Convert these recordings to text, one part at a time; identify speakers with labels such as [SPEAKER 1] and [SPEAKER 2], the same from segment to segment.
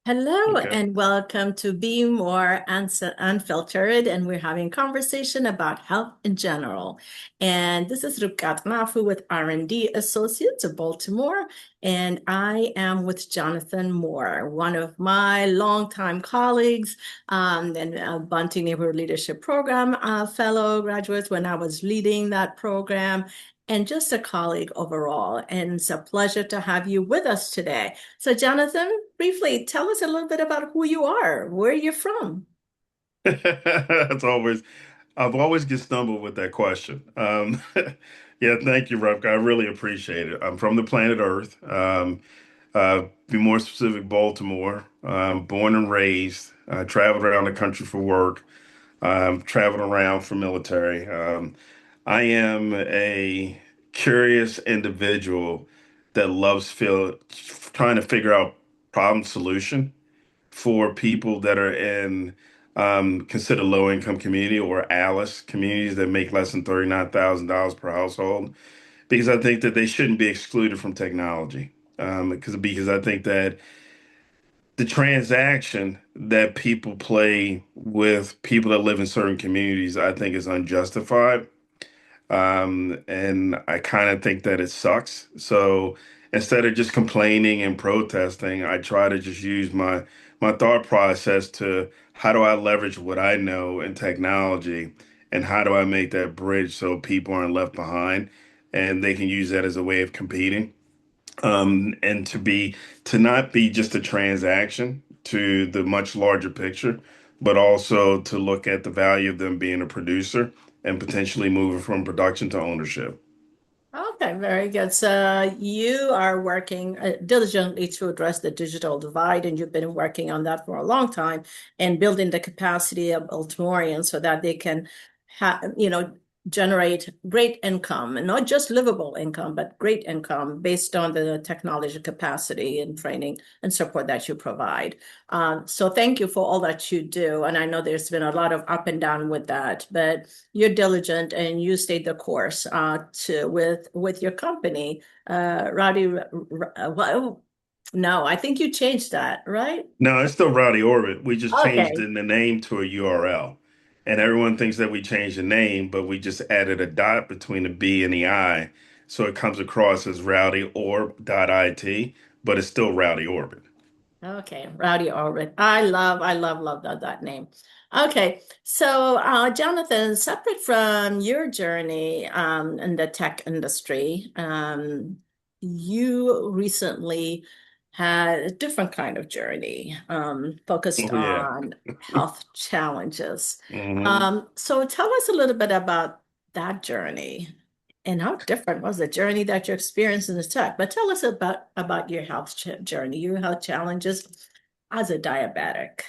[SPEAKER 1] Hello
[SPEAKER 2] Okay.
[SPEAKER 1] and welcome to Be More Unfiltered, and we're having conversation about health in general. And this is Rukat Mafu with R&D Associates of Baltimore, and I am with Jonathan Moore, one of my longtime colleagues, and Bunting Neighborhood Leadership Program fellow graduates when I was leading that program, and just a colleague overall. And it's a pleasure to have you with us today. So, Jonathan, briefly tell us a little bit about who you are, where you're from.
[SPEAKER 2] That's always, I've always get stumbled with that question. Yeah, thank you, Rupka. I really appreciate it. I'm from the planet Earth. Be more specific, Baltimore. Born and raised. Traveled around the country for work. Traveled around for military. I am a curious individual that loves trying to figure out problem solution for people that are in considered low income community or ALICE communities that make less than $39,000 per household, because I think that they shouldn't be excluded from technology. Because I think that the transaction that people play with people that live in certain communities, I think is unjustified. And I kind of think that it sucks. So instead of just complaining and protesting, I try to just use my thought process to how do I leverage what I know in technology and how do I make that bridge so people aren't left behind and they can use that as a way of competing. And to not be just a transaction to the much larger picture, but also to look at the value of them being a producer and potentially moving from production to ownership.
[SPEAKER 1] Okay, very good. So, you are working diligently to address the digital divide, and you've been working on that for a long time and building the capacity of Baltimoreans so that they can generate great income, and not just livable income, but great income based on the technology capacity and training and support that you provide. So thank you for all that you do. And I know there's been a lot of up and down with that, but you're diligent and you stayed the course to with your company. Well, no, I think you changed that, right?
[SPEAKER 2] No, it's still Rowdy Orbit. We just changed
[SPEAKER 1] Okay.
[SPEAKER 2] the name to a URL. And everyone thinks that we changed the name, but we just added a dot between the B and the I. So it comes across as rowdyorb.it, but it's still Rowdy Orbit.
[SPEAKER 1] Okay, Rowdy Orbit. I love that name. Okay, so Jonathan, separate from your journey in the tech industry, you recently had a different kind of journey, focused
[SPEAKER 2] Oh, yeah.
[SPEAKER 1] on health challenges.
[SPEAKER 2] hmm
[SPEAKER 1] So tell us a little bit about that journey and how different was the journey that you experienced in the tech? But tell us about your health journey, your health challenges as a diabetic.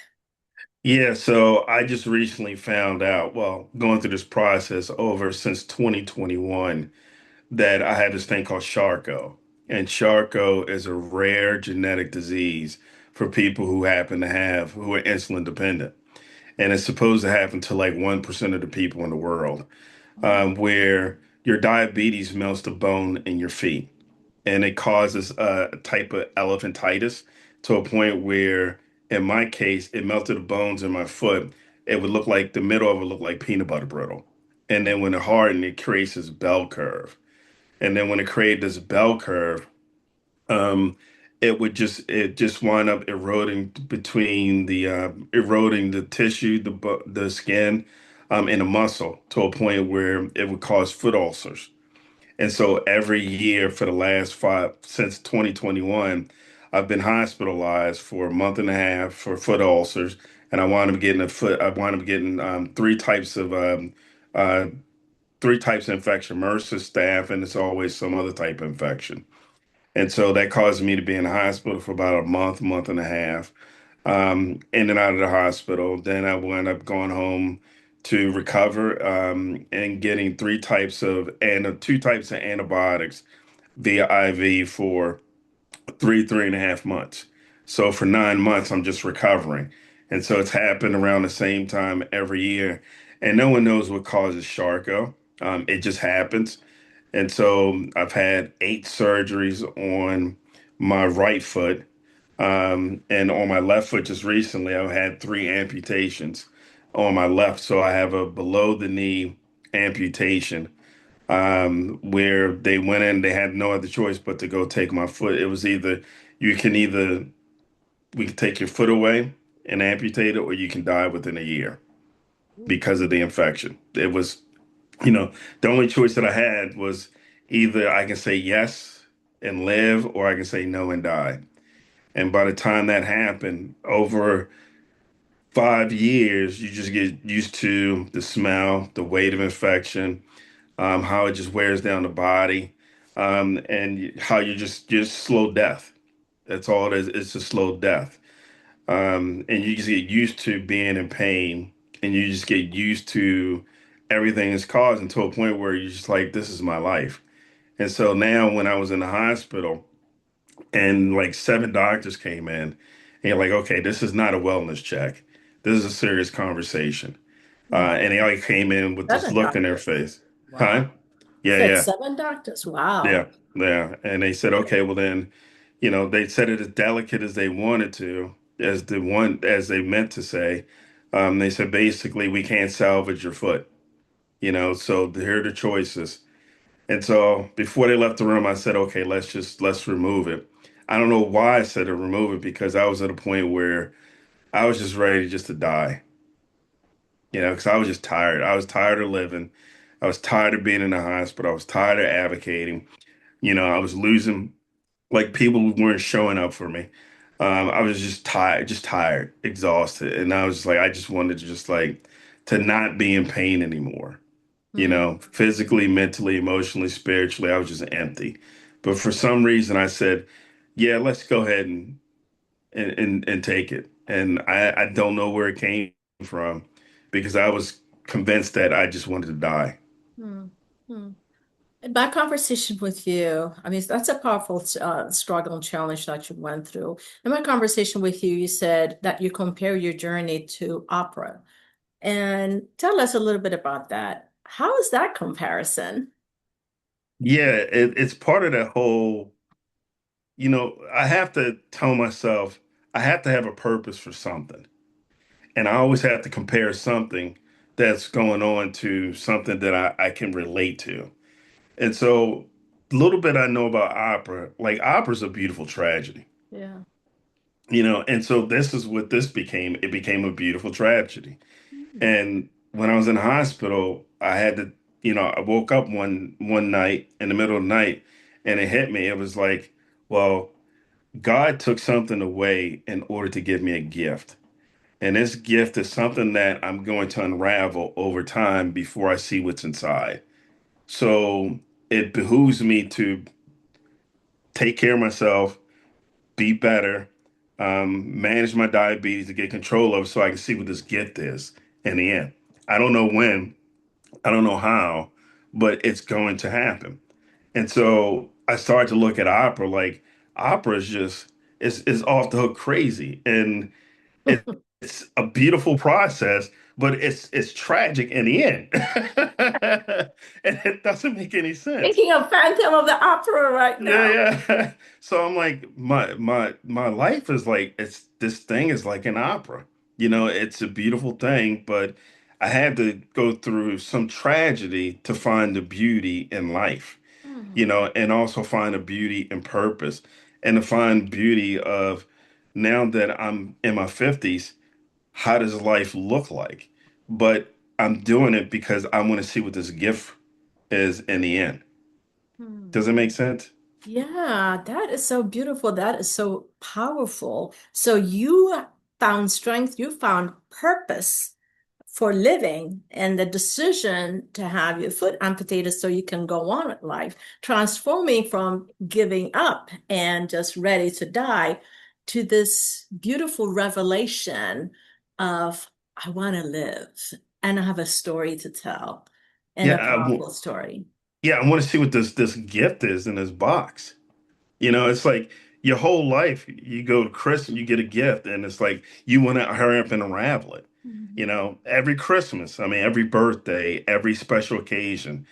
[SPEAKER 2] Yeah, so I just recently found out, well, going through this process over since 2021, that I have this thing called Charcot. And Charcot is a rare genetic disease for people who are insulin dependent. And it's supposed to happen to like 1% of the people in the world, where your diabetes melts the bone in your feet and it causes a type of elephantitis to a point where, in my case, it melted the bones in my foot. It would look like the middle of it looked like peanut butter brittle. And then when it hardened, it creates this bell curve. And then when it created this bell curve, um, it just wind up eroding between the eroding the tissue, the skin, and the muscle to a point where it would cause foot ulcers. And so every year for the last since 2021, I've been hospitalized for a month and a half for foot ulcers, and I wound up getting uh, three types of infection, MRSA, staph, and it's always some other type of infection. And so that caused me to be in the hospital for about a month and a half, in and out of the hospital. Then I wound up going home to recover, and getting two types of antibiotics via IV for 3.5 months. So for 9 months, I'm just recovering. And so it's happened around the same time every year. And no one knows what causes Charcot. It just happens. And so I've had 8 surgeries on my right foot. And on my left foot, just recently, I've had three amputations on my left. So I have a below the knee amputation, where they went in, they had no other choice but to go take my foot. It was either you can either we can take your foot away and amputate it, or you can die within a year because of the infection. It was, you know, the only choice that I had was either I can say yes and live, or I can say no and die. And by the time that happened, over 5 years, you just get used to the smell, the weight of infection, how it just wears down the body, and how you just slow death. That's all it is. It's a slow death. And you just get used to being in pain, and you just get used to everything it's causing to a point where you're just like, this is my life. And so now, when I was in the hospital, and like seven doctors came in, and you're like, okay, this is not a wellness check. This is a serious conversation.
[SPEAKER 1] Mm.
[SPEAKER 2] And they all came in with this
[SPEAKER 1] Seven
[SPEAKER 2] look in their
[SPEAKER 1] doctors.
[SPEAKER 2] face.
[SPEAKER 1] Wow.
[SPEAKER 2] Huh?
[SPEAKER 1] You
[SPEAKER 2] Yeah,
[SPEAKER 1] said
[SPEAKER 2] yeah,
[SPEAKER 1] seven doctors. Wow.
[SPEAKER 2] yeah, yeah. And they said, okay, well then, they said it as delicate as they wanted to, as they meant to say. They said basically we can't salvage your foot, so here are the choices. And so before they left the room, I said, okay, let's remove it. I don't know why I said to remove it, because I was at a point where I was just ready just to die, because I was just tired. I was tired of living. I was tired of being in the hospital. I was tired of advocating. I was losing, like, people who weren't showing up for me. I was just tired, exhausted. And I was just like, I just wanted to just like to not be in pain anymore.
[SPEAKER 1] Mm.
[SPEAKER 2] Physically, mentally, emotionally, spiritually, I was just empty. But for some reason, I said, yeah, let's go ahead and take it. And I don't know where it came from, because I was convinced that I just wanted to die.
[SPEAKER 1] Mm. Mm. In my conversation with you, I mean, that's a powerful struggle and challenge that you went through. In my conversation with you, you said that you compare your journey to opera. And tell us a little bit about that. How is that comparison?
[SPEAKER 2] Yeah, it's part of that whole, I have to tell myself I have to have a purpose for something. And I always have to compare something that's going on to something that I can relate to. And so, a little bit I know about opera, like opera's a beautiful tragedy,
[SPEAKER 1] Yeah.
[SPEAKER 2] and so this is what this became. It became a beautiful tragedy.
[SPEAKER 1] Mm.
[SPEAKER 2] And when I was in the hospital, I had to, I woke up one night in the middle of the night, and it hit me. It was like, well, God took something away in order to give me a gift. And this gift is something that I'm going to unravel over time before I see what's inside. So it behooves me to take care of myself, be better, manage my diabetes to get control of it, so I can see what this gift is in the end. I don't know when, I don't know how, but it's going to happen. And so I started to look at opera like opera is just is off the hook crazy. And it, it's a beautiful process, but it's tragic in the end. And it doesn't make any sense.
[SPEAKER 1] Thinking of Phantom of the Opera right now.
[SPEAKER 2] Yeah, yeah. So I'm like, my life is like, it's this thing is like an opera. It's a beautiful thing, but I had to go through some tragedy to find the beauty in life,
[SPEAKER 1] Mm.
[SPEAKER 2] and also find a beauty in purpose, and to find beauty of, now that I'm in my 50s, how does life look like? But I'm doing it because I want to see what this gift is in the end.
[SPEAKER 1] Mm.
[SPEAKER 2] Does it make sense?
[SPEAKER 1] Yeah, that is so beautiful. That is so powerful. So you found strength, you found purpose for living, and the decision to have your foot amputated so you can go on with life, transforming from giving up and just ready to die to this beautiful revelation of I want to live and I have a story to tell and
[SPEAKER 2] Yeah,
[SPEAKER 1] a powerful story.
[SPEAKER 2] yeah, I want to see what this gift is in this box. It's like your whole life, you go to Christmas, you get a gift, and it's like you want to hurry up and unravel it.
[SPEAKER 1] Mhm.
[SPEAKER 2] Every Christmas, I mean, every birthday, every special occasion,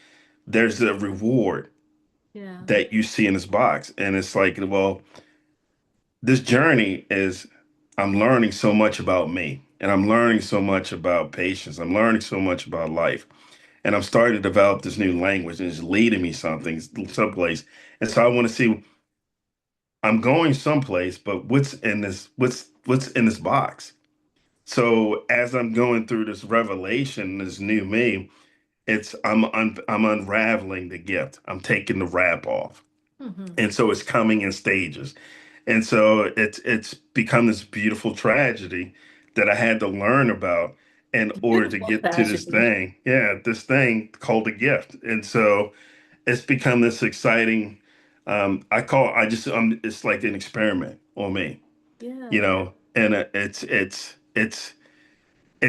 [SPEAKER 2] there's a reward
[SPEAKER 1] Yeah.
[SPEAKER 2] that you see in this box. And it's like, well, this journey is I'm learning so much about me and I'm learning so much about patience. I'm learning so much about life. And I'm starting to develop this new language and it's leading me someplace. And so I want to see I'm going someplace, but what's in this box? So as I'm going through this revelation, this new me, I'm unraveling the gift. I'm taking the wrap off.
[SPEAKER 1] Hmm.
[SPEAKER 2] And so it's coming in stages. And so it's become this beautiful tragedy that I had to learn about in order to
[SPEAKER 1] Beautiful
[SPEAKER 2] get to this
[SPEAKER 1] tragedy.
[SPEAKER 2] thing. Yeah, this thing called a gift. And so it's become this exciting I just it's like an experiment on me, you
[SPEAKER 1] Yeah.
[SPEAKER 2] know, and it's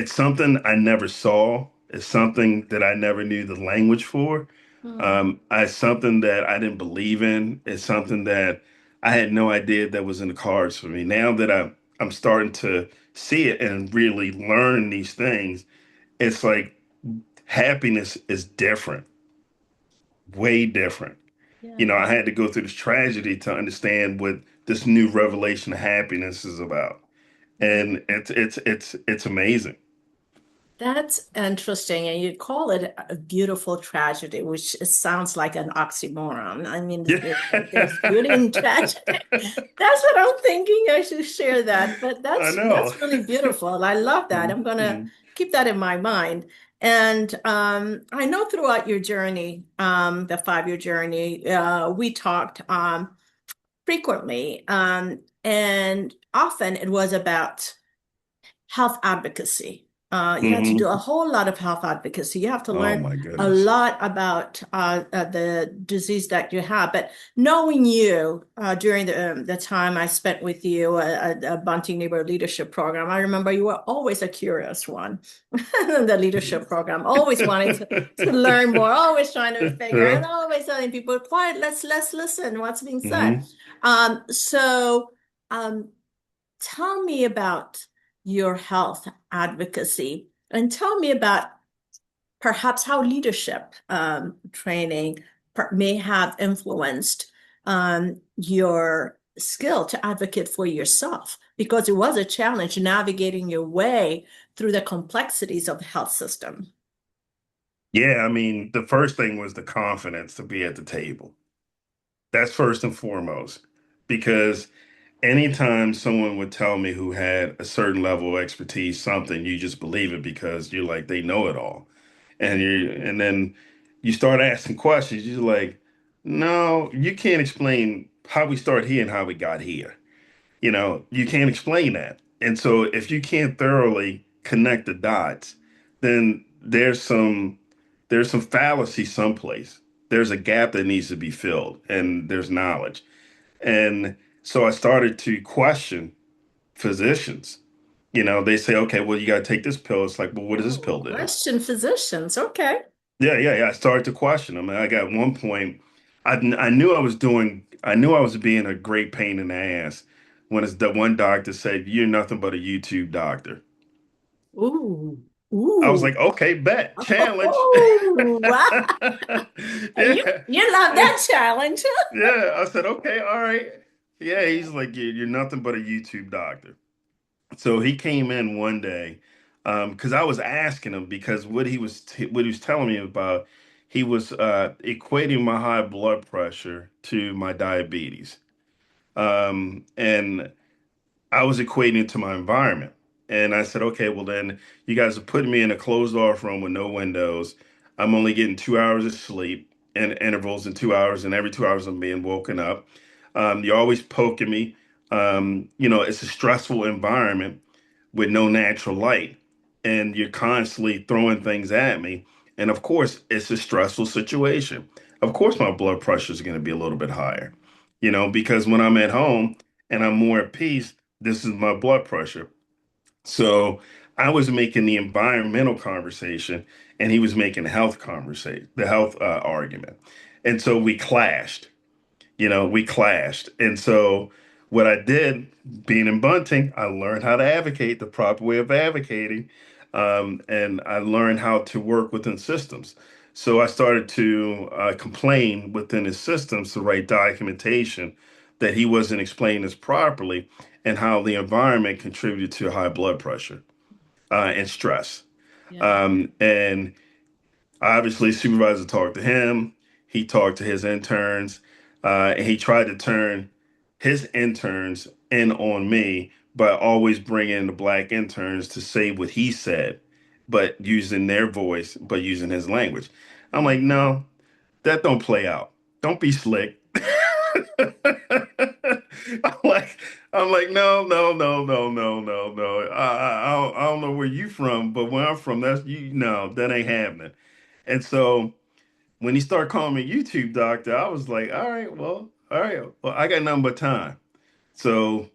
[SPEAKER 2] something I never saw. It's something that I never knew the language for.
[SPEAKER 1] Mm.
[SPEAKER 2] It's something that I didn't believe in. It's something that I had no idea that was in the cards for me. Now that I'm starting to see it and really learn these things, it's like happiness is different, way different. You know,
[SPEAKER 1] Yeah.
[SPEAKER 2] I had to go through this tragedy to understand what this new revelation of happiness is about.
[SPEAKER 1] Yeah.
[SPEAKER 2] And it's amazing.
[SPEAKER 1] That's interesting. And you call it a beautiful tragedy, which sounds like an oxymoron. I mean,
[SPEAKER 2] Yeah.
[SPEAKER 1] there's beauty in tragedy. That's what I'm thinking. I should share that. But
[SPEAKER 2] I know.
[SPEAKER 1] that's really beautiful. I love that. I'm gonna
[SPEAKER 2] Mhm.
[SPEAKER 1] keep that in my mind. And I know throughout your journey, the 5-year journey, we talked frequently, and often it was about health advocacy. You had to do
[SPEAKER 2] Mhm.
[SPEAKER 1] a whole lot of health advocacy. You have to
[SPEAKER 2] Oh
[SPEAKER 1] learn
[SPEAKER 2] my
[SPEAKER 1] a
[SPEAKER 2] goodness.
[SPEAKER 1] lot about the disease that you have. But knowing you during the time I spent with you at a Bunting Neighborhood Leadership Program, I remember you were always a curious one in the leadership program, always wanting to learn more, always trying to figure, and
[SPEAKER 2] Yeah.
[SPEAKER 1] always telling people, quiet, let's listen what's being said.
[SPEAKER 2] Mhm.
[SPEAKER 1] So um, tell me about your health advocacy and tell me about perhaps how leadership training may have influenced your skill to advocate for yourself because it was a challenge navigating your way through the complexities of the health system.
[SPEAKER 2] Yeah, I mean, the first thing was the confidence to be at the table. That's first and foremost. Because anytime someone would tell me who had a certain level of expertise, something, you just believe it because you're like, they know it all. And then you start asking questions, you're like, no, you can't explain how we start here and how we got here. You know, you can't explain that. And so if you can't thoroughly connect the dots, then there's some fallacy someplace. There's a gap that needs to be filled and there's knowledge. And so I started to question physicians. You know, they say, okay, well, you got to take this pill. It's like, well, what does this
[SPEAKER 1] Oh,
[SPEAKER 2] pill do?
[SPEAKER 1] question physicians. Okay.
[SPEAKER 2] Yeah. I started to question them. And I got one point, I knew I was being a great pain in the ass when it's the one doctor said, you're nothing but a YouTube doctor.
[SPEAKER 1] Ooh,
[SPEAKER 2] I was
[SPEAKER 1] ooh.
[SPEAKER 2] like, okay, bet, challenge.
[SPEAKER 1] Oh, wow.
[SPEAKER 2] Yeah.
[SPEAKER 1] You love that challenge.
[SPEAKER 2] Yeah. I said, okay, all right. Yeah. He's like, you're nothing but a YouTube doctor. So he came in one day because I was asking him because what he was telling me about he was equating my high blood pressure to my diabetes, and I was equating it to my environment. And I said, okay, well then you guys are putting me in a closed off room with no windows. I'm only getting 2 hours of sleep and intervals in 2 hours, and every 2 hours I'm being woken up. You're always poking me. You know, it's a stressful environment with no natural light, and you're constantly throwing things at me. And of course, it's a stressful situation. Of course, my blood pressure is going to be a little bit higher, you know, because when I'm at home and I'm more at peace, this is my blood pressure. So I was making the environmental conversation, and he was making the health argument, and so we clashed. You know, we clashed. And so what I did, being in Bunting, I learned how to advocate the proper way of advocating. And I learned how to work within systems. So I started to complain within his systems to write documentation that he wasn't explaining this properly and how the environment contributed to high blood pressure and stress.
[SPEAKER 1] Yeah.
[SPEAKER 2] And obviously, supervisor talked to him. He talked to his interns, and he tried to turn his interns in on me, but always bring in the black interns to say what he said, but using their voice, but using his language. I'm like, no, that don't play out. Don't be slick. I'm like, I'm like, no, no, no, no, no, no, no. I don't know where you from, but where I'm from, that's you. No, that ain't happening. And so when he started calling me YouTube doctor, I was like, all right, well, I got nothing but time. So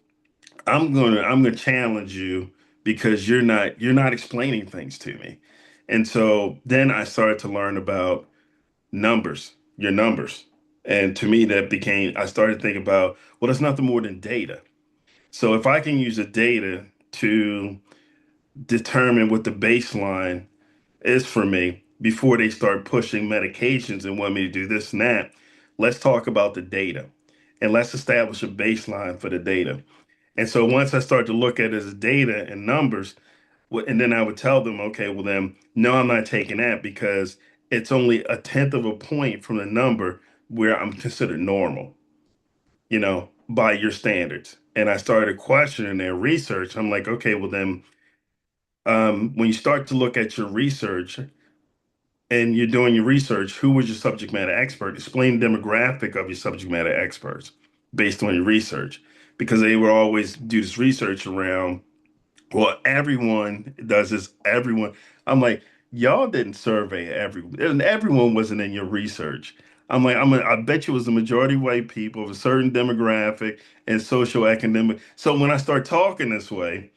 [SPEAKER 2] I'm gonna challenge you because you're not explaining things to me. And so then I started to learn about numbers, your numbers. And to me, that became, I started thinking about, well, it's nothing more than data. So if I can use the data to determine what the baseline is for me before they start pushing medications and want me to do this and that, let's talk about the data and let's establish a baseline for the data. And so once I start to look at it as data and numbers, and then I would tell them, okay, well then, no, I'm not taking that because it's only a tenth of a point from the number where I'm considered normal, by your standards. And I started questioning their research. I'm like, okay, well then, when you start to look at your research and you're doing your research, who was your subject matter expert? Explain the demographic of your subject matter experts based on your research, because they will always do this research around, well, everyone does this. Everyone. I'm like, y'all didn't survey everyone, and everyone wasn't in your research. I'm like, I bet you it was the majority white people of a certain demographic and social economic. So when I start talking this way,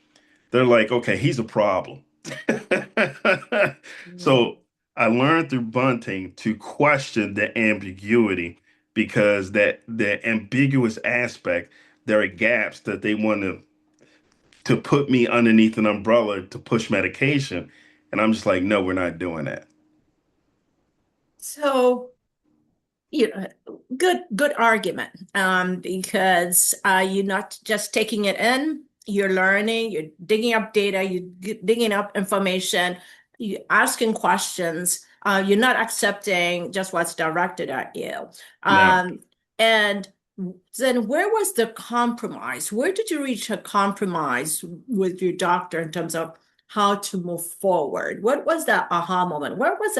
[SPEAKER 2] they're like, okay, he's a problem.
[SPEAKER 1] Mm.
[SPEAKER 2] So I learned through bunting to question the ambiguity because that the ambiguous aspect, there are gaps that they want to put me underneath an umbrella to push medication. And I'm just like, no, we're not doing that.
[SPEAKER 1] So, good argument. Because you're not just taking it in, you're learning, you're digging up data, you're digging up information, you're asking questions. You're not accepting just what's directed at you.
[SPEAKER 2] Now,
[SPEAKER 1] Um, and then where was the compromise? Where did you reach a compromise with your doctor in terms of how to move forward? What was that aha moment? Where was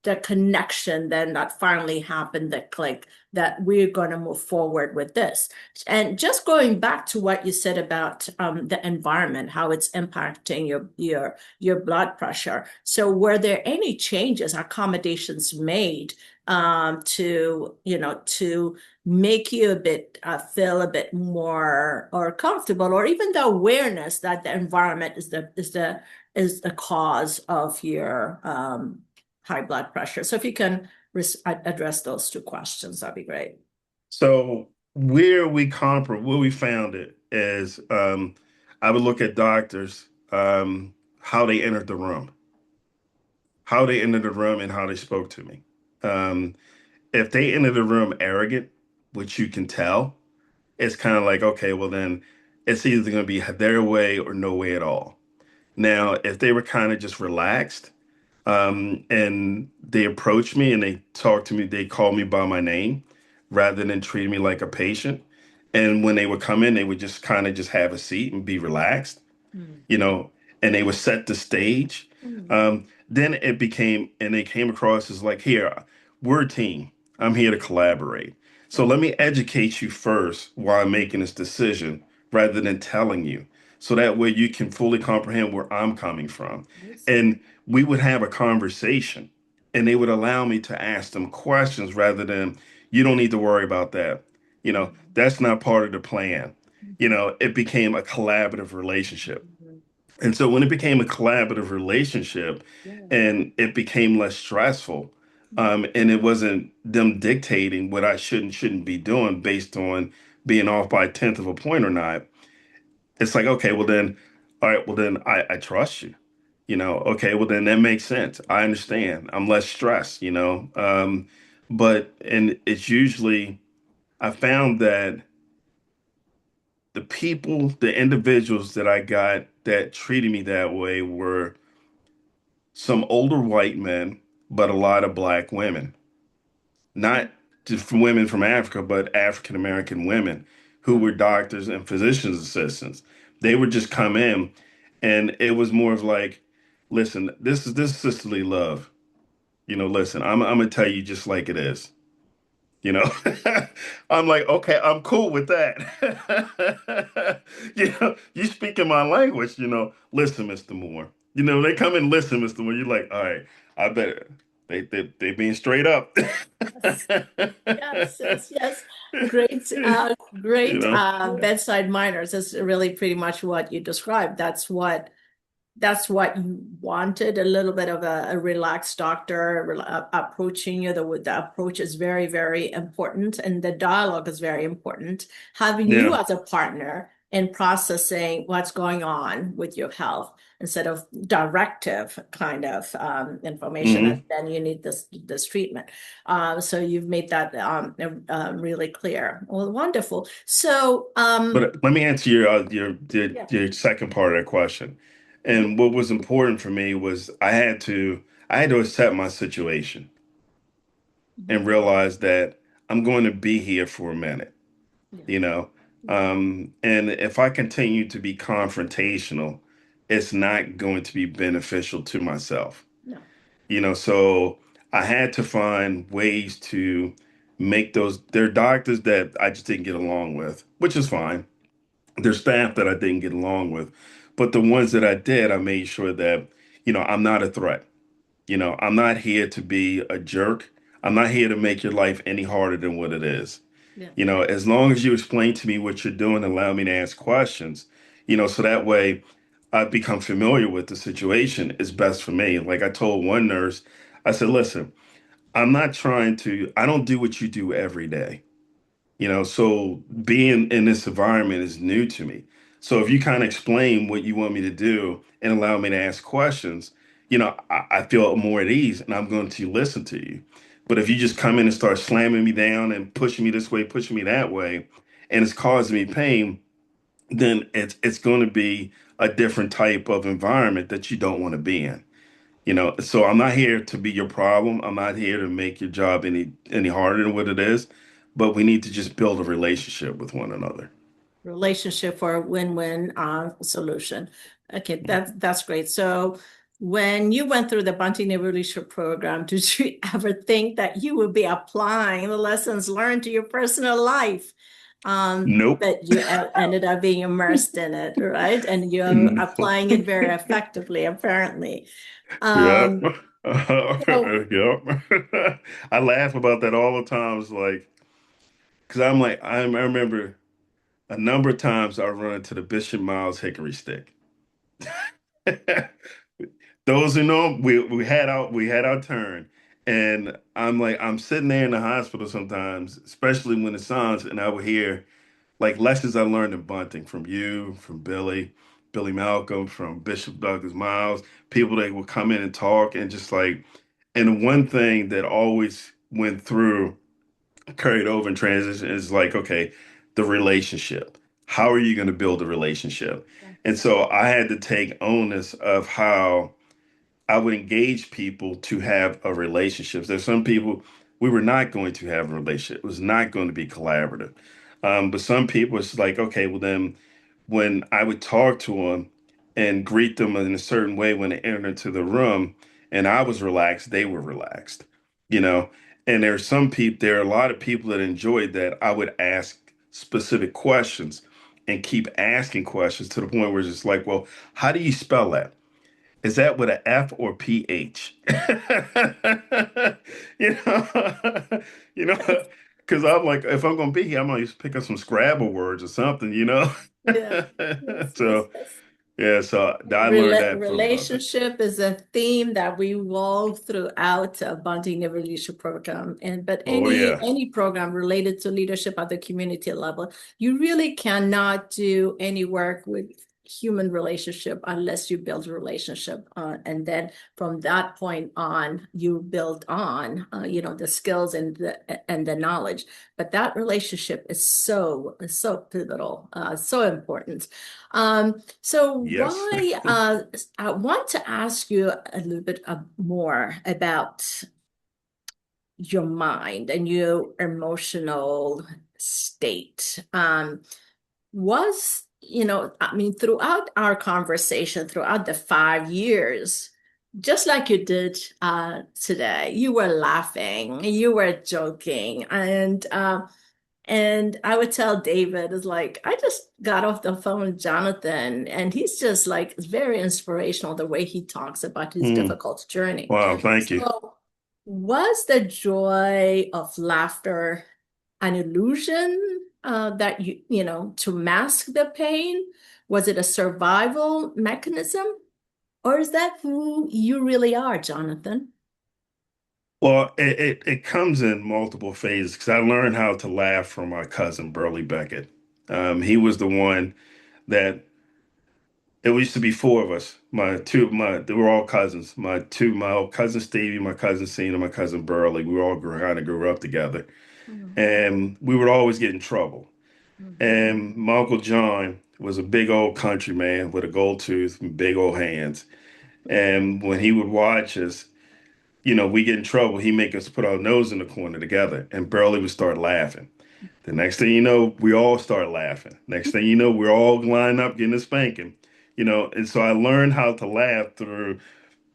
[SPEAKER 1] the connection then that finally happened, the click that we're going to move forward with this? And just going back to what you said about the environment, how it's impacting your blood pressure. So were there any changes, accommodations made to make you a bit feel a bit more or comfortable, or even the awareness that the environment is the cause of your high blood pressure? So if you can address those two questions, that'd be great.
[SPEAKER 2] so where we found it is, I would look at doctors, how they entered the room, and how they spoke to me. Um, if they entered the room arrogant, which you can tell, it's kind of like, okay, well then it's either going to be their way or no way at all. Now, if they were kind of just relaxed, and they approached me and they talked to me, they called me by my name rather than treating me like a patient. And when they would come in, they would just kind of just have a seat and be relaxed,
[SPEAKER 1] Mm.
[SPEAKER 2] you know, and they would set the stage.
[SPEAKER 1] Mm.
[SPEAKER 2] Then it became, and they came across as like, here, we're a team. I'm here to collaborate. So let me educate you first while I'm making this decision rather than telling you. So that way you can fully comprehend where I'm coming from.
[SPEAKER 1] I see.
[SPEAKER 2] And we would have a conversation and they would allow me to ask them questions rather than, you don't need to worry about that. That's not part of the plan. It became a collaborative relationship.
[SPEAKER 1] Mhm.
[SPEAKER 2] And so when it became a collaborative relationship
[SPEAKER 1] Yeah.
[SPEAKER 2] and it became less stressful,
[SPEAKER 1] Mhm.
[SPEAKER 2] and it wasn't them dictating what I should and shouldn't be doing based on being off by a tenth of a point or not, it's like, okay, well then, all right, well then I trust you. Okay, well then that makes sense. I understand. I'm less stressed. But and it's usually I found that the people, the individuals that I got that treated me that way were some older white men, but a lot of black women. Not just from women from Africa, but African American women who
[SPEAKER 1] Mm.
[SPEAKER 2] were doctors and physician's assistants. They would just come in, and it was more of like, listen, this is sisterly love. Listen, I'm gonna tell you just like it is. You know, I'm like, okay, I'm cool with that. You speaking my language. Listen, Mr. Moore. They come and listen, Mr. Moore. You're like, all right, I bet they being straight up.
[SPEAKER 1] Yes, yes, yes, yes. Great,
[SPEAKER 2] You
[SPEAKER 1] great
[SPEAKER 2] know,
[SPEAKER 1] bedside manners is really pretty much what you described. That's what you wanted, a little bit of a relaxed doctor approaching you. The approach is very, very important, and the dialogue is very important. Having you
[SPEAKER 2] yeah.
[SPEAKER 1] as a partner in processing what's going on with your health instead of directive kind of information, and
[SPEAKER 2] hmm
[SPEAKER 1] then you need this treatment. So you've made that really clear. Well, wonderful. So
[SPEAKER 2] But let me answer
[SPEAKER 1] yeah.
[SPEAKER 2] your second part of that question.
[SPEAKER 1] Mhm.
[SPEAKER 2] And what was important for me was I had to accept my situation
[SPEAKER 1] Mhm.
[SPEAKER 2] and realize that I'm going to be here for a minute.
[SPEAKER 1] Yeah.
[SPEAKER 2] you know.
[SPEAKER 1] Yeah.
[SPEAKER 2] And if I continue to be confrontational, it's not going to be beneficial to myself.
[SPEAKER 1] No.
[SPEAKER 2] So I had to find ways to make there are doctors that I just didn't get along with, which is fine. There's staff that I didn't get along with, but the ones that I did, I made sure that, I'm not a threat. I'm not here to be a jerk. I'm not here to make your life any harder than what it is.
[SPEAKER 1] Yeah.
[SPEAKER 2] As long as you explain to me what you're doing, allow me to ask questions, so that way I become familiar with the situation is best for me. Like I told one nurse, I said, listen, I don't do what you do every day. So being in this environment is new to me. So if you kind of explain what you want me to do and allow me to ask questions, I feel more at ease and I'm going to listen to you. But if you just come in and start slamming me down and pushing me this way, pushing me that way, and it's causing me pain, then it's going to be a different type of environment that you don't want to be in. So I'm not here to be your problem. I'm not here to make your job any harder than what it is, but we need to just build a relationship with one another.
[SPEAKER 1] Relationship for a win-win solution. Okay, that's great. So when you went through the Bunting Leadership Program, did you ever think that you would be applying the lessons learned to your personal life?
[SPEAKER 2] Nope.
[SPEAKER 1] But you ended up being immersed in it, right? And you're applying it very effectively, apparently.
[SPEAKER 2] Yep.
[SPEAKER 1] Um, so
[SPEAKER 2] Yep. I laugh about that all the time. It's like, because I'm like, I remember a number of times I run into the Bishop Miles Hickory stick. Those who know, we had our turn, and I'm sitting there in the hospital sometimes, especially when it's on, and I would hear like lessons I learned in bunting from you, from Billy Malcolm, from Bishop Douglas Miles, people that would come in and talk, and just like, and one thing that always went through, carried over in transition is like, okay, the relationship. How are you going to build a relationship? And so I had to take onus of how I would engage people to have a relationship. There's some people we were not going to have a relationship. It was not going to be collaborative. But some people, it's like, okay, well then when I would talk to them and greet them in a certain way when they entered into the room and I was relaxed, they were relaxed, you know. And there are a lot of people that enjoyed that. I would ask specific questions and keep asking questions to the point where it's just like, well, how do you spell that? Is that with an F or PH? you know, you know, because I'm like, if I'm gonna be here, I'm gonna just pick up some Scrabble words or something.
[SPEAKER 1] yeah, yes, yes,
[SPEAKER 2] So
[SPEAKER 1] yes.
[SPEAKER 2] yeah, so I learned that from Bunting.
[SPEAKER 1] Relationship is a theme that we wove throughout Bunting Never Leadership Program, but
[SPEAKER 2] Oh yeah,
[SPEAKER 1] any program related to leadership at the community level, you really cannot do any work with human relationship unless you build a relationship. And then from that point on, you build on, the skills and the knowledge. But that relationship is so pivotal, so important. So
[SPEAKER 2] Yes.
[SPEAKER 1] why, I want to ask you a little bit more about your mind and your emotional state. I mean, throughout our conversation, throughout the 5 years, just like you did today, you were laughing, you were joking, and I would tell David, is like, I just got off the phone with Jonathan, and he's just like very inspirational the way he talks about his
[SPEAKER 2] Mm.
[SPEAKER 1] difficult journey.
[SPEAKER 2] Wow, thank you.
[SPEAKER 1] So, was the joy of laughter an illusion that to mask the pain? Was it a survival mechanism? Or is that who you really are, Jonathan?
[SPEAKER 2] Well, it comes in multiple phases because I learned how to laugh from my cousin Burley Beckett. He was the one that it used to be four of us. They were all cousins. My old cousin Stevie, my cousin Cena, my cousin Burley. We all kind of grew up together,
[SPEAKER 1] Mhm,
[SPEAKER 2] and we would always get in trouble.
[SPEAKER 1] mhm,
[SPEAKER 2] And my Uncle John was a big old country man with a gold tooth and big old hands. And when he would watch us, we get in trouble, he make us put our nose in the corner together, and Burley would start laughing. The next thing you know, we all start laughing. Next thing you know, we're all lined up getting a spanking. And so I learned how to laugh through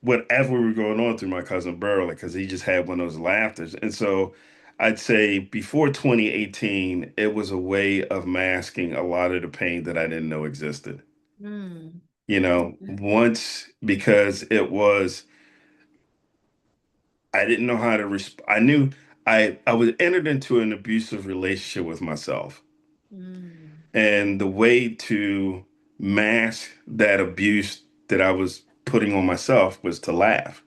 [SPEAKER 2] whatever we were going on through my cousin Burley because he just had one of those laughters. And so I'd say before 2018, it was a way of masking a lot of the pain that I didn't know existed.
[SPEAKER 1] mm,
[SPEAKER 2] Once because it was I didn't know how to I knew I was entered into an abusive relationship with myself.
[SPEAKER 1] mm.
[SPEAKER 2] And the way to mask that abuse that I was putting on myself was to laugh.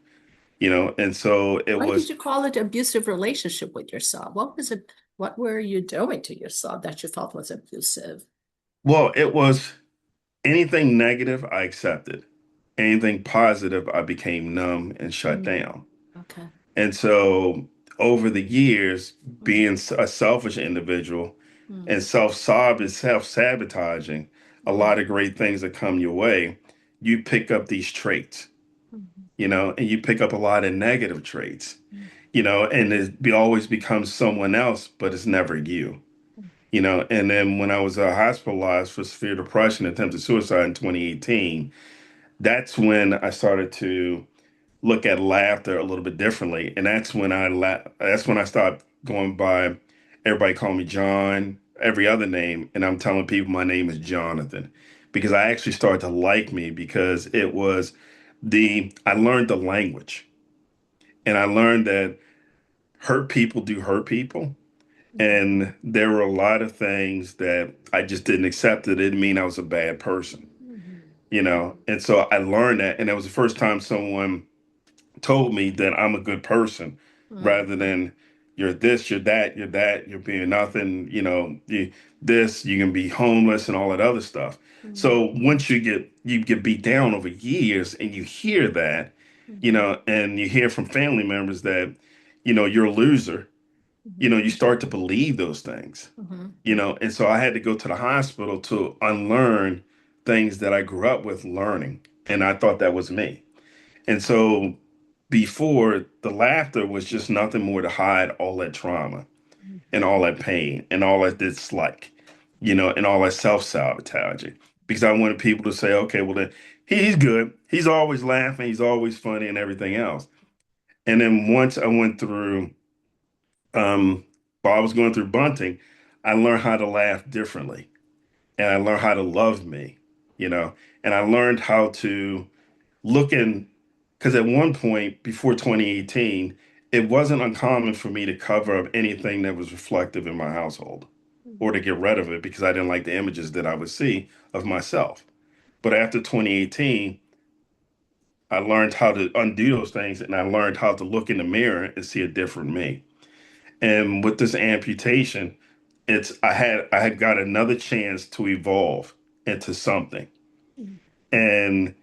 [SPEAKER 2] And so it
[SPEAKER 1] Why did
[SPEAKER 2] was,
[SPEAKER 1] you call it abusive relationship with yourself? What was it? What were you doing to yourself that you thought was abusive?
[SPEAKER 2] well, it was anything negative I accepted. Anything positive I became numb and shut
[SPEAKER 1] Mm,
[SPEAKER 2] down.
[SPEAKER 1] okay.
[SPEAKER 2] And so over the years,
[SPEAKER 1] Mm,
[SPEAKER 2] being a selfish individual and
[SPEAKER 1] mm,
[SPEAKER 2] self-sabotaging a
[SPEAKER 1] mm,
[SPEAKER 2] lot of great things that come your way, you pick up these traits, and you pick up a lot of negative traits, and always becomes someone else, but it's never you. And then when I was hospitalized for severe depression, attempted suicide in 2018, that's when I started to look at laughter a little bit differently. And that's when I stopped going by everybody call me John, every other name, and I'm telling people my name is Jonathan. Because I actually started to like me because it was I learned the language and I learned that hurt people do hurt people.
[SPEAKER 1] mm,
[SPEAKER 2] And there were a lot of things that I just didn't accept. It didn't mean I was a bad
[SPEAKER 1] mm,
[SPEAKER 2] person. And so I learned that. And that was the first time someone told me that I'm a good person
[SPEAKER 1] mm,
[SPEAKER 2] rather than you're this, you're that, you're being nothing, you can be homeless and all that other stuff.
[SPEAKER 1] mm,
[SPEAKER 2] So once you get beat down over years and you hear that,
[SPEAKER 1] mm,
[SPEAKER 2] and you hear from family members that, you're a loser,
[SPEAKER 1] mm,
[SPEAKER 2] you start to believe those things.
[SPEAKER 1] mm,
[SPEAKER 2] And so I had to go to the hospital to unlearn things that I grew up with learning. And I thought that was me. And so before, the laughter was just nothing more to hide all that trauma and all that pain and all that dislike, and all that self-sabotaging. Because I wanted people to say, okay, well then he's good. He's always laughing, he's always funny and everything else. And then once I went through while I was going through bunting, I learned how to laugh differently. And I learned how to love me, and I learned how to looking because at one point before 2018 it wasn't uncommon for me to cover up anything that was reflective in my household or to get rid of it because I didn't like the images that I would see of myself. But after 2018 I learned how to undo those things and I learned how to look in the mirror and see a different me. And with this amputation, I had got another chance to evolve into something. And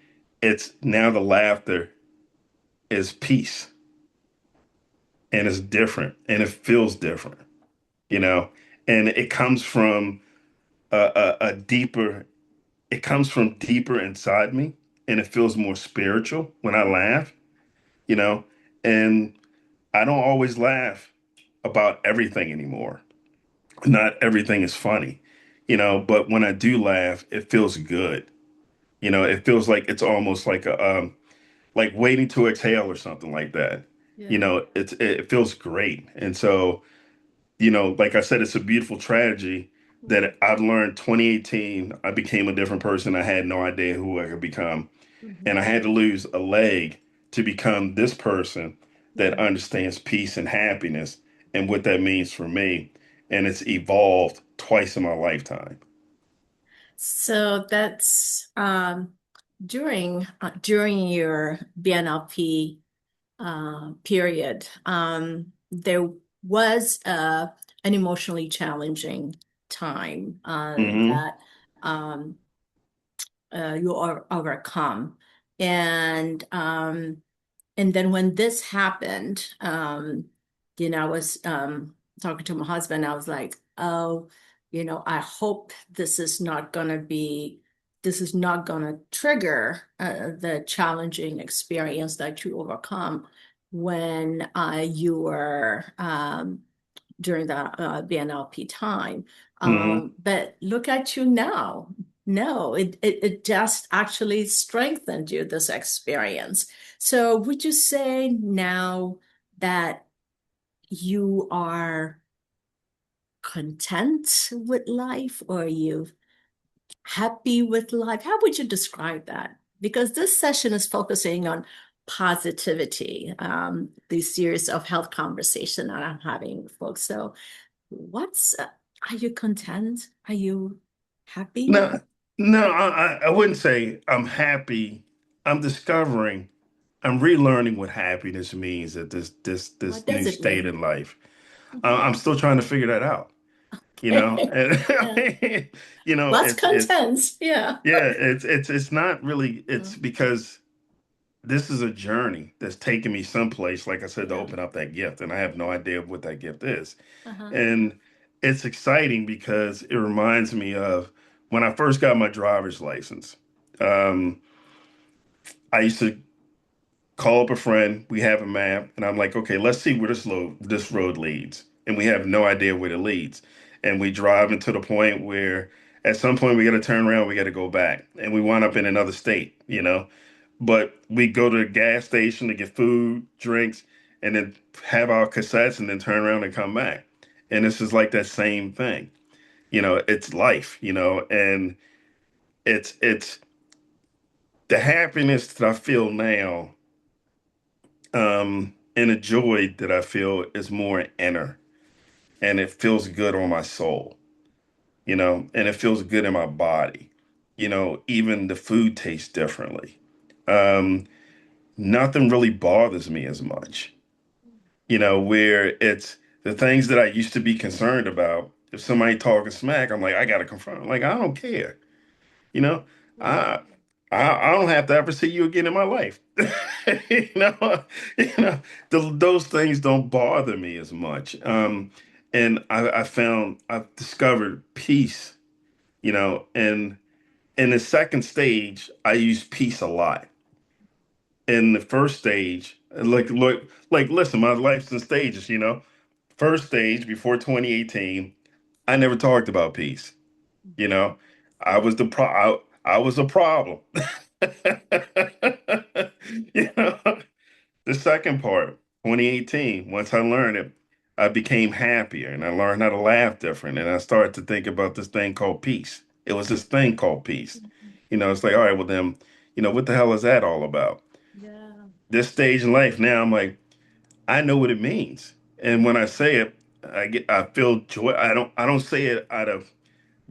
[SPEAKER 2] it's now the laughter is peace and it's different and it feels different, you know, and it comes from a deeper, it comes from deeper inside me and it feels more spiritual when I laugh, you know, and I don't always laugh about everything anymore. Not everything is funny, you know, but when I do laugh, it feels good. You know, it feels like it's almost like waiting to exhale or something like that. You
[SPEAKER 1] Yeah.
[SPEAKER 2] know, it feels great. And so, you know, like I said, it's a beautiful tragedy
[SPEAKER 1] Mm-hmm.
[SPEAKER 2] that I've learned 2018, I became a different person. I had no idea who I could become. And I
[SPEAKER 1] Mm-hmm.
[SPEAKER 2] had to lose a leg to become this person that
[SPEAKER 1] Yeah.
[SPEAKER 2] understands peace and happiness and what that means for me. And it's evolved twice in my lifetime.
[SPEAKER 1] So that's during your BNLP period, there was an emotionally challenging time
[SPEAKER 2] Hmm.
[SPEAKER 1] that um, you overcome, and then when this happened, I was talking to my husband. I was like, oh, I hope this is not gonna trigger the challenging experience that you overcome when you were during the BNLP time.
[SPEAKER 2] Hmm.
[SPEAKER 1] But look at you now. No, it just actually strengthened you, this experience. So would you say now that you are content with life, or are you happy with life? How would you describe that? Because this session is focusing on positivity, these series of health conversation that I'm having with folks. So are you content? Are you happy?
[SPEAKER 2] No, no, I wouldn't say I'm happy. I'm discovering, I'm relearning what happiness means at this
[SPEAKER 1] What
[SPEAKER 2] new
[SPEAKER 1] does it
[SPEAKER 2] state
[SPEAKER 1] mean?
[SPEAKER 2] in life.
[SPEAKER 1] Mhm.
[SPEAKER 2] I'm still trying to figure that out, you know.
[SPEAKER 1] Yeah.
[SPEAKER 2] And you know,
[SPEAKER 1] What's
[SPEAKER 2] it's
[SPEAKER 1] content? Yeah.
[SPEAKER 2] yeah, it's not really. It's
[SPEAKER 1] Mm.
[SPEAKER 2] because this is a journey that's taken me someplace, like I said, to
[SPEAKER 1] Yeah.
[SPEAKER 2] open up that gift, and I have no idea what that gift is.
[SPEAKER 1] Uh-huh.
[SPEAKER 2] And it's exciting because it reminds me of when I first got my driver's license. Um, I used to call up a friend, we have a map, and I'm like, okay, let's see where this road leads. And we have no idea where it leads. And we drive into the point where at some point we got to turn around, we got to go back. And we wind up in another state, you know. But we go to the gas station to get food, drinks, and then have our cassettes and then turn around and come back. And this is like that same thing. You know, it's life, you know, and it's the happiness that I feel now, and the joy that I feel is more inner and it feels good on my soul, you know, and it feels good in my body. You know, even the food tastes differently. Um, Nothing really bothers me as much, you know, where it's the things that I used to be concerned about. If somebody talking smack, I'm like, I gotta confront. Like, I don't care. You know,
[SPEAKER 1] Yeah.
[SPEAKER 2] I I don't have to ever see you again in my life. you know, you know, those things don't bother me as much. And I've discovered peace. You know, and in the second stage, I use peace a lot. In the first stage, like listen, my life's in stages. You know, first stage before 2018, I never talked about peace. You know, I was a problem. You know, the second part, 2018, once I learned it, I became happier and I learned how to laugh different. And I started to think about this thing called peace. It was this thing called peace. You know, it's like, all right, well then, you know, what the hell is that all about?
[SPEAKER 1] Yeah.
[SPEAKER 2] This stage in life now, I'm like, I know what it means. And when I say it, I feel joy. I don't say it out of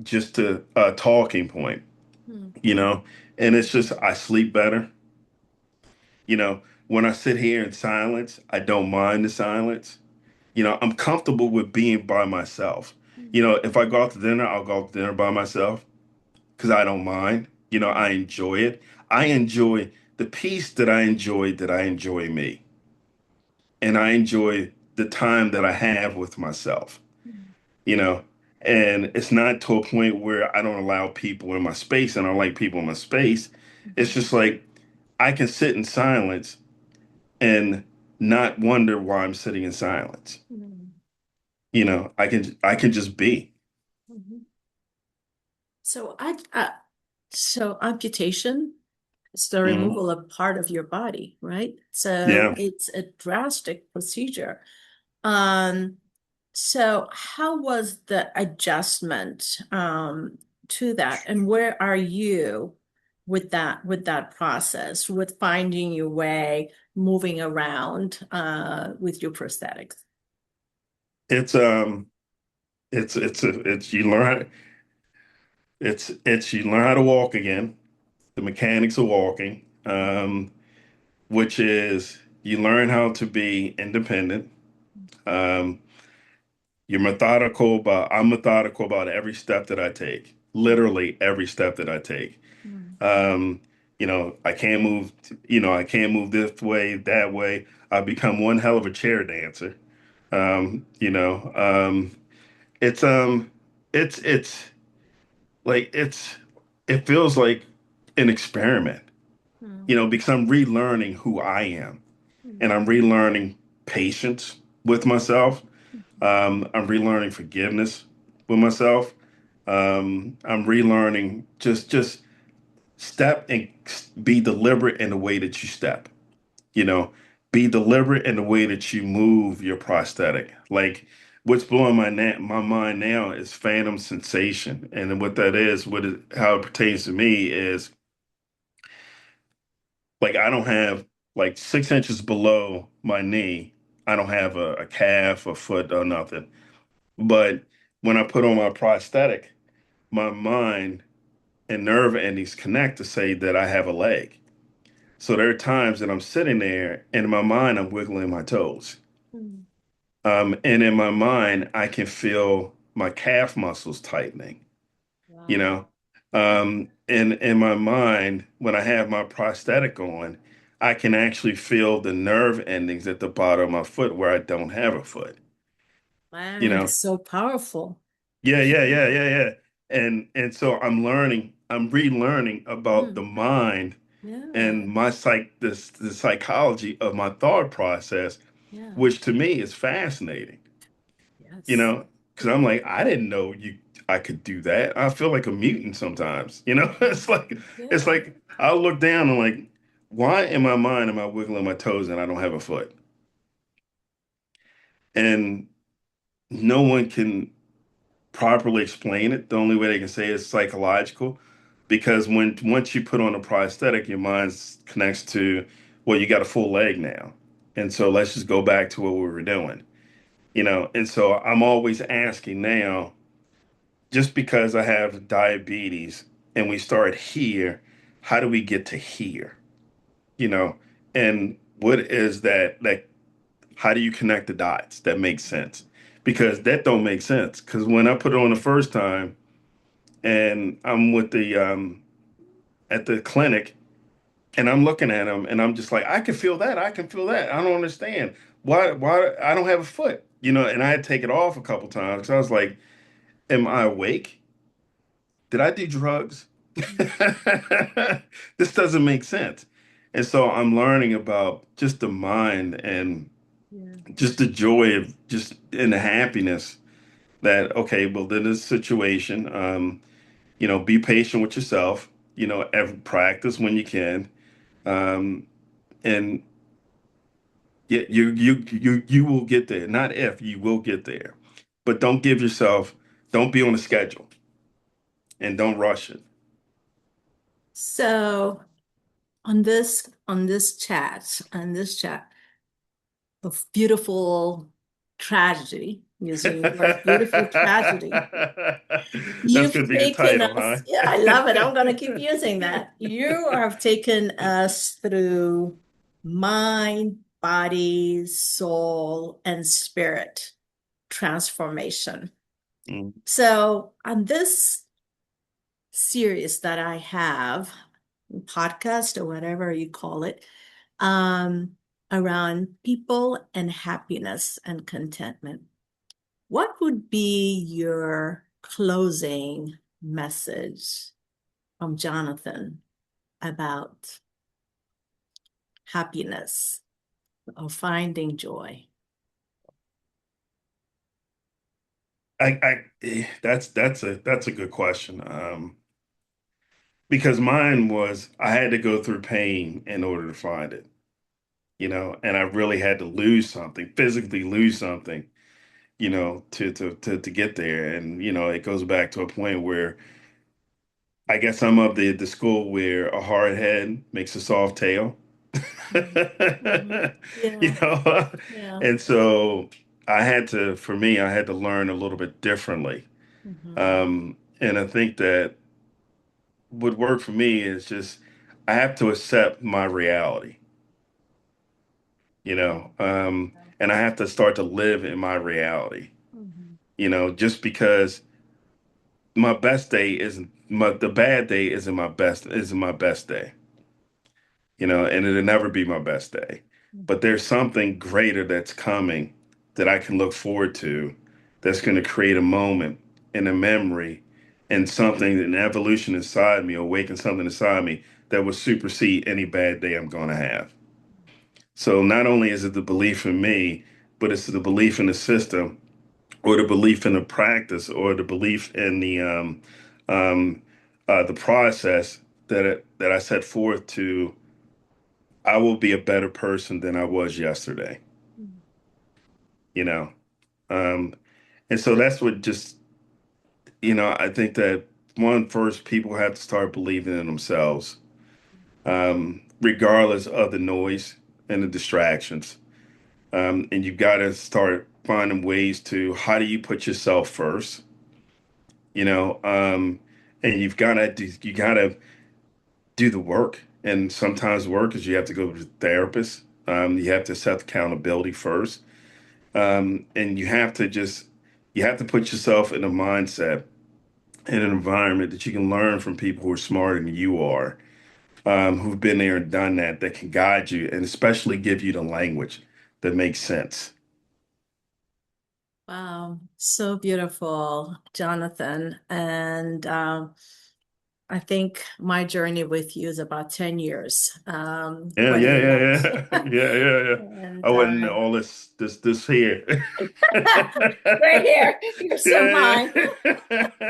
[SPEAKER 2] just a talking point,
[SPEAKER 1] Hmm.
[SPEAKER 2] you know, and it's just I sleep better. You know, when I sit here in silence, I don't mind the silence. You know, I'm comfortable with being by myself. You know, if I go out to dinner, I'll go out to dinner by myself because I don't mind. You know, I enjoy it. I enjoy the peace that I enjoy me, and I enjoy the time that I have with myself, you know. And it's not to a point where I don't allow people in my space and I don't like people in my space. It's
[SPEAKER 1] Mhm.
[SPEAKER 2] just like I can sit in silence and not wonder why I'm sitting in silence.
[SPEAKER 1] Mhm.
[SPEAKER 2] I can just be.
[SPEAKER 1] Mhm. So so amputation is the
[SPEAKER 2] Mhm.
[SPEAKER 1] removal of part of your body, right? So
[SPEAKER 2] Yeah.
[SPEAKER 1] it's a drastic procedure. Um, so how was the adjustment to that, and where are you with that process, with finding your way, moving around with your prosthetics?
[SPEAKER 2] It's it's you learn it's you learn how to walk again. The mechanics of walking, which is you learn how to be independent. Um, I'm methodical about every step that I take. Literally every step that I take.
[SPEAKER 1] Mm,
[SPEAKER 2] Um, I can't move, I can't move this way, that way. I've become one hell of a chair dancer. Um, you know, um, it's it's like it feels like an experiment,
[SPEAKER 1] mm,
[SPEAKER 2] because I'm relearning who I am, and
[SPEAKER 1] mm,
[SPEAKER 2] I'm relearning patience with myself. I'm relearning forgiveness with myself. I'm relearning just step and be deliberate in the way that you step. You know, be deliberate in the way that you move your prosthetic. Like what's blowing my mind now is phantom sensation, and then what that is, how it pertains to me is like I don't have like 6 inches below my knee. I don't have a calf, a foot, or nothing. But when I put on my prosthetic, my mind and nerve endings connect to say that I have a leg. So there are times that I'm sitting there and in my mind, I'm wiggling my toes.
[SPEAKER 1] mm.
[SPEAKER 2] And in my mind, I can feel my calf muscles tightening, you
[SPEAKER 1] Wow.
[SPEAKER 2] know? And in my mind, when I have my prosthetic on, I can actually feel the nerve endings at the bottom of my foot where I don't have a foot, you
[SPEAKER 1] Wow,
[SPEAKER 2] know?
[SPEAKER 1] that's so powerful.
[SPEAKER 2] Yeah, yeah, yeah, yeah, yeah. And so I'm relearning about the
[SPEAKER 1] Mm,
[SPEAKER 2] mind
[SPEAKER 1] yeah,
[SPEAKER 2] and the psychology of my thought process,
[SPEAKER 1] yeah,
[SPEAKER 2] which to me is fascinating, you
[SPEAKER 1] yes.
[SPEAKER 2] know, because I'm like, I didn't know I could do that. I feel like a mutant sometimes,
[SPEAKER 1] Mhm.
[SPEAKER 2] It's
[SPEAKER 1] Yeah.
[SPEAKER 2] like I'll look down and like, why in my mind am I wiggling my toes and I don't have a foot? And no one can properly explain it. The only way they can say it's psychological, because once you put on a prosthetic, your mind connects to, well, you got a full leg now, and so let's just go back to what we were doing, And so I'm always asking now, just because I have diabetes and we start here, how do we get to here? You know, and what is that? Like, how do you connect the dots that makes sense? Because that don't make sense. Because when I put it on the first time, and I'm with the at the clinic, and I'm looking at him, and I'm just like, I can feel that. I can feel that. I don't understand why I don't have a foot, And I had to take it off a couple times because I was like, am I awake? Did I do drugs?
[SPEAKER 1] Mm,
[SPEAKER 2] This doesn't make sense. And so I'm learning about just the mind and
[SPEAKER 1] yeah.
[SPEAKER 2] just the joy of just and the happiness that, okay, well, in this situation, be patient with yourself, practice when you can. Um, and yeah, you will get there. Not if, you will get there. But don't be on a schedule and don't rush it.
[SPEAKER 1] So on this chat of beautiful tragedy, using the word beautiful tragedy,
[SPEAKER 2] That's
[SPEAKER 1] you've
[SPEAKER 2] gonna be the
[SPEAKER 1] taken
[SPEAKER 2] title, huh?
[SPEAKER 1] us, yeah, I love it. I'm going to keep using that. You have taken us through mind, body, soul, and spirit transformation.
[SPEAKER 2] Mm,
[SPEAKER 1] So, on this series that I have, podcast or whatever you call it, um, around people and happiness and contentment. What would be your closing message from Jonathan about happiness or finding joy?
[SPEAKER 2] That's a good question. Because mine was I had to go through pain in order to find it, and I really had to lose something, physically lose something, to get there. And it goes back to a point where I guess I'm of the school where a hard head makes a soft tail.
[SPEAKER 1] Mhm.
[SPEAKER 2] you
[SPEAKER 1] Yeah,
[SPEAKER 2] know,
[SPEAKER 1] yeah.
[SPEAKER 2] and so for me, I had to learn a little bit differently.
[SPEAKER 1] Mhm.
[SPEAKER 2] And I think that what worked for me is just I have to accept my reality, you
[SPEAKER 1] Yeah.
[SPEAKER 2] know, um, and I have to start to live in my reality,
[SPEAKER 1] Mhm.
[SPEAKER 2] just because my best day isn't the bad day isn't my best day, and it'll never be my best day. But there's something greater that's coming that I can look forward to that's going to create a moment and a memory and something, an evolution inside me, awaken something inside me that will supersede any bad day I'm going to have. So not only is it the belief in me, but it's the belief in the system or the belief in the practice or the belief in um, the process that I set forth to I will be a better person than I was yesterday,
[SPEAKER 1] Mhm.
[SPEAKER 2] you know? Um, and so that's what just, I think that one, first, people have to start believing in themselves, regardless of the noise and the distractions. And you've got to start finding ways to how do you put yourself first, you know? And you gotta do the work. And sometimes work is you have to go to the therapist. You have to accept accountability first. And you have to put yourself in a mindset in an environment that you can learn from people who are smarter than you are, who've been there and done that, that can guide you and especially give you the language that makes sense.
[SPEAKER 1] Wow, so beautiful, Jonathan. And I think my journey with you is about 10 years,
[SPEAKER 2] Yeah,
[SPEAKER 1] whether
[SPEAKER 2] yeah,
[SPEAKER 1] you
[SPEAKER 2] yeah,
[SPEAKER 1] know.
[SPEAKER 2] yeah, yeah, yeah, yeah. I
[SPEAKER 1] And
[SPEAKER 2] wouldn't all this here.
[SPEAKER 1] right here, you're so
[SPEAKER 2] Yeah,
[SPEAKER 1] mine,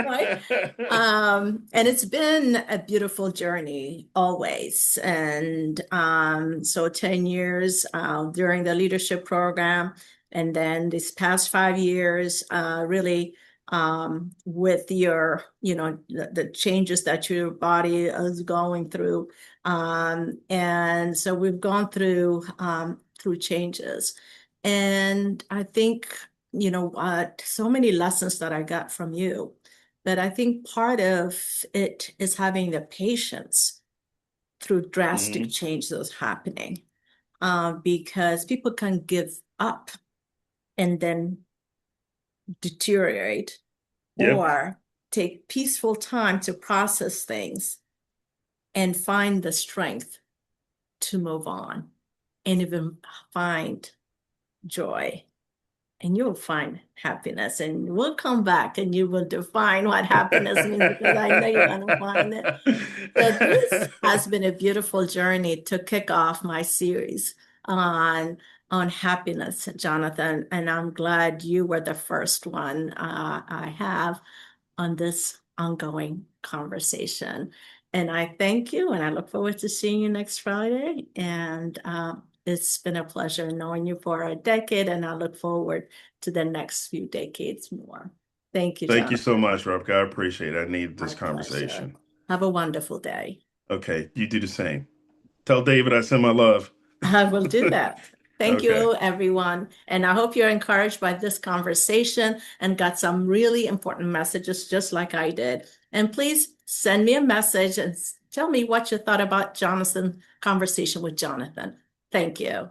[SPEAKER 1] right?
[SPEAKER 2] yeah.
[SPEAKER 1] And it's been a beautiful journey always. And so 10 years during the leadership program, and then this past 5 years, really with your, the changes that your body is going through. And so we've gone through changes. And I think, what, so many lessons that I got from you. But I think part of it is having the patience through drastic
[SPEAKER 2] Hmm.
[SPEAKER 1] change that's happening, because people can give up and then deteriorate
[SPEAKER 2] Yep.
[SPEAKER 1] or take peaceful time to process things and find the strength to move on and even find joy. And you'll find happiness, and we'll come back and you will define what happiness means because I know you're going to find it. So this has been a beautiful journey to kick off my series on on happiness, Jonathan, and I'm glad you were the first one I have on this ongoing conversation. And I thank you, and I look forward to seeing you next Friday. And it's been a pleasure knowing you for a decade, and I look forward to the next few decades more. Thank you,
[SPEAKER 2] Thank you so
[SPEAKER 1] Jonathan.
[SPEAKER 2] much, Rob. I appreciate it. I needed
[SPEAKER 1] My
[SPEAKER 2] this
[SPEAKER 1] pleasure.
[SPEAKER 2] conversation.
[SPEAKER 1] Have a wonderful day.
[SPEAKER 2] Okay, you do the same. Tell David I send my love.
[SPEAKER 1] I will do that. Thank
[SPEAKER 2] Okay.
[SPEAKER 1] you, everyone. And I hope you're encouraged by this conversation and got some really important messages, just like I did. And please send me a message and tell me what you thought about Jonathan's conversation with Jonathan. Thank you.